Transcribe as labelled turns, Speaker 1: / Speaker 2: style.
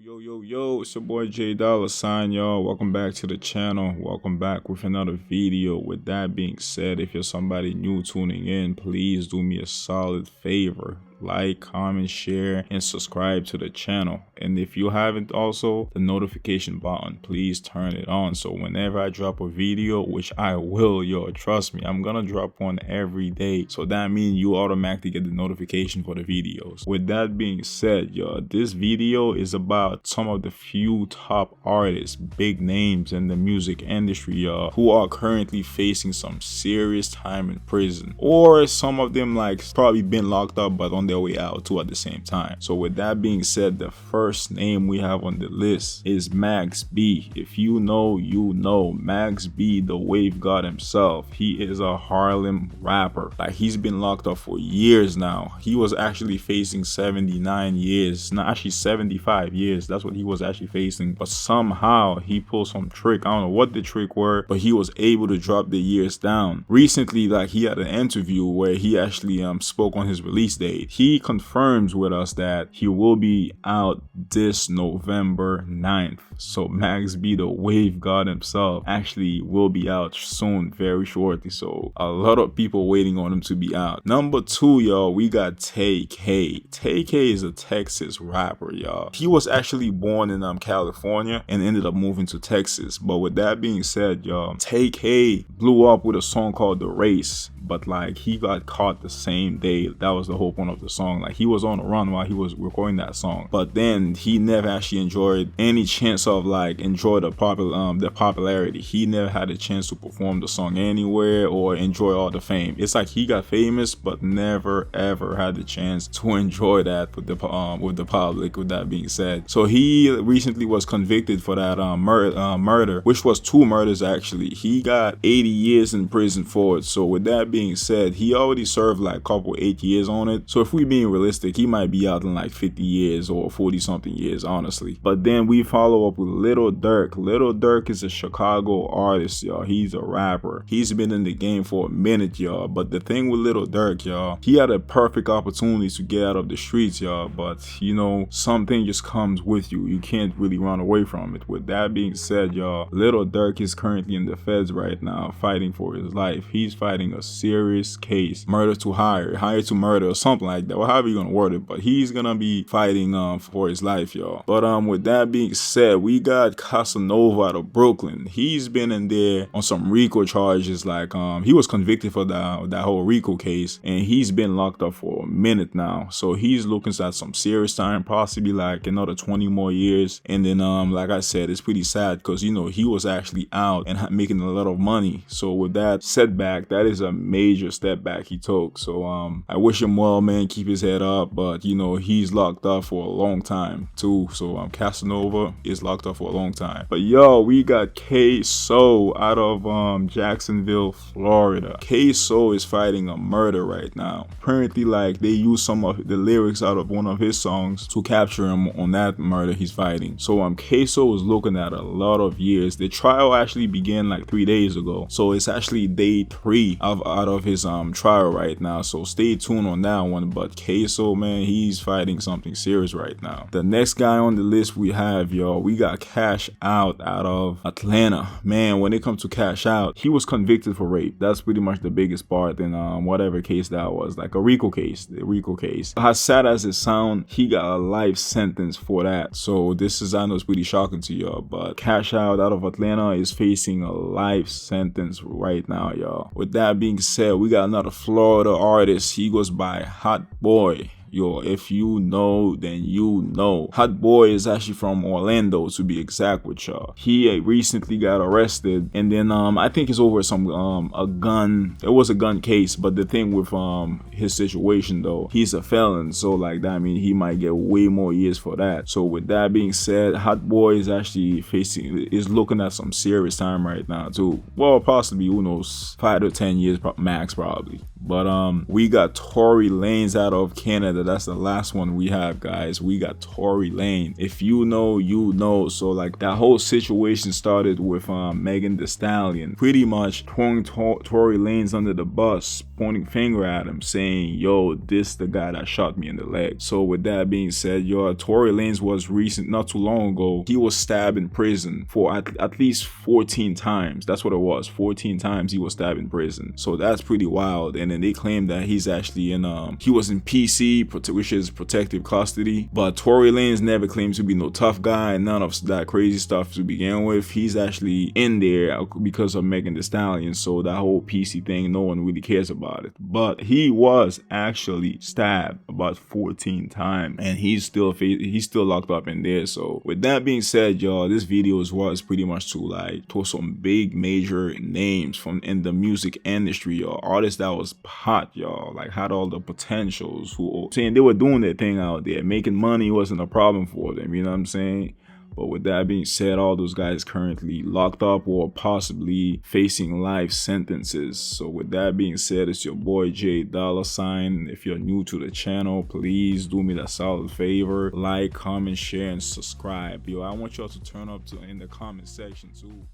Speaker 1: Yo, it's your boy J Dollar Sign, y'all. Welcome back to the channel. Welcome back with another video. With that being said, if you're somebody new tuning in, please do me a solid favor. Like, comment, share, and subscribe to the channel. And if you haven't, also the notification button, please turn it on. So whenever I drop a video, which I will, yo, trust me, I'm gonna drop one every day. So that means you automatically get the notification for the videos. With that being said, yo, this video is about some of the few top artists, big names in the music industry, y'all, who are currently facing some serious time in prison, or some of them like probably been locked up but on their way out too at the same time. So with that being said, the first name we have on the list is Max B. If you know, you know. Max B, the Wave God himself. He is a Harlem rapper. Like, he's been locked up for years now. He was actually facing 79 years, not actually 75 years. That's what he was actually facing, but somehow he pulled some trick. I don't know what the trick were, but he was able to drop the years down. Recently, like, he had an interview where he actually spoke on his release date. He confirms with us that he will be out this November 9th. So Max B, the Wave God himself, actually will be out soon, very shortly. So a lot of people waiting on him to be out. Number two, y'all, we got Tay-K. Tay-K is a Texas rapper, y'all. He was actually born in California and ended up moving to Texas. But with that being said, y'all, Tay-K blew up with a song called The Race. But like, he got caught the same day. That was the whole point of the song. Like, he was on the run while he was recording that song, but then he never actually enjoyed any chance of like enjoy the popularity. He never had a chance to perform the song anywhere or enjoy all the fame. It's like he got famous but never ever had the chance to enjoy that with the public. With that being said, so he recently was convicted for that murder, which was 2 murders actually. He got 80 years in prison for it. So with that being said, he already served like 8 years on it. So if we being realistic, he might be out in like 50 years or 40 something years, honestly. But then we follow up with Lil Durk. Lil Durk is a Chicago artist, y'all. He's a rapper. He's been in the game for a minute, y'all. But the thing with Lil Durk, y'all, he had a perfect opportunity to get out of the streets, y'all. But you know, something just comes with you. You can't really run away from it. With that being said, y'all, Lil Durk is currently in the feds right now, fighting for his life. He's fighting a serious case, murder to hire to murder, or something like that, or however you're gonna word it. But he's gonna be fighting for his life, y'all. But with that being said, we got Casanova out of Brooklyn. He's been in there on some RICO charges. Like, he was convicted for that whole RICO case, and he's been locked up for a minute now. So he's looking at some serious time, possibly like another 20 more years. And then like I said, it's pretty sad because, you know, he was actually out and making a lot of money. So with that setback, that is a major step back he took. So I wish him well, man. Keep his head up. But you know, he's locked up for a long time too. So Casanova is locked up for a long time. But yo, we got K-So out of Jacksonville, Florida. K-So is fighting a murder right now. Apparently, like, they used some of the lyrics out of one of his songs to capture him on that murder he's fighting. So K-So is looking at a lot of years. The trial actually began like 3 days ago. So it's actually day 3 out of his trial right now. So stay tuned on that one. But K-So, man, he's fighting something serious right now. The next guy on the list we have, y'all, we got Cash Out of Atlanta. Man, when it comes to Cash Out, he was convicted for rape. That's pretty much the biggest part in whatever case that was, like a RICO case. The RICO case, as sad as it sounds, he got a life sentence for that. So this is, I know it's pretty shocking to y'all, but Cash Out of Atlanta is facing a life sentence right now, y'all. With that being said, we got another Florida artist. He goes by Hot Boy. Yo, if you know, then you know. Hot Boy is actually from Orlando, to be exact with y'all. He recently got arrested, and then I think it's over some a gun. It was a gun case, but the thing with his situation though, he's a felon, so like that, I mean, he might get way more years for that. So with that being said, Hot Boy is actually looking at some serious time right now too. Well, possibly, who knows, 5 to 10 years max probably. But we got Tory Lanez out of Canada. that that's the last one we have, guys. We got Tory Lanez. If you know, you know. So like that whole situation started with Megan Thee Stallion pretty much throwing Tory Lanez under the bus, pointing finger at him, saying, yo, this the guy that shot me in the leg. So with that being said, yo, Tory Lanez was not too long ago, he was stabbed in prison for at least 14 times. That's what it was. 14 times he was stabbed in prison. So that's pretty wild. And then they claim that he's actually he was in PC, which is protective custody. But Tory Lanez never claimed to be no tough guy, none of that crazy stuff to begin with. He's actually in there because of Megan Thee Stallion. So that whole PC thing, no one really cares about it. But he was actually stabbed about 14 times, and he's still locked up in there. So with that being said, y'all, this video was pretty much to some big major names from in the music industry, y'all, artists that was hot, y'all, like had all the potentials, who saying they were doing their thing out there, making money wasn't a problem for them, you know what I'm saying? But with that being said, all those guys currently locked up or possibly facing life sentences. So with that being said, it's your boy J $. If you're new to the channel, please do me that solid favor. Like, comment, share, and subscribe. Yo, I want y'all to turn up in the comment section too.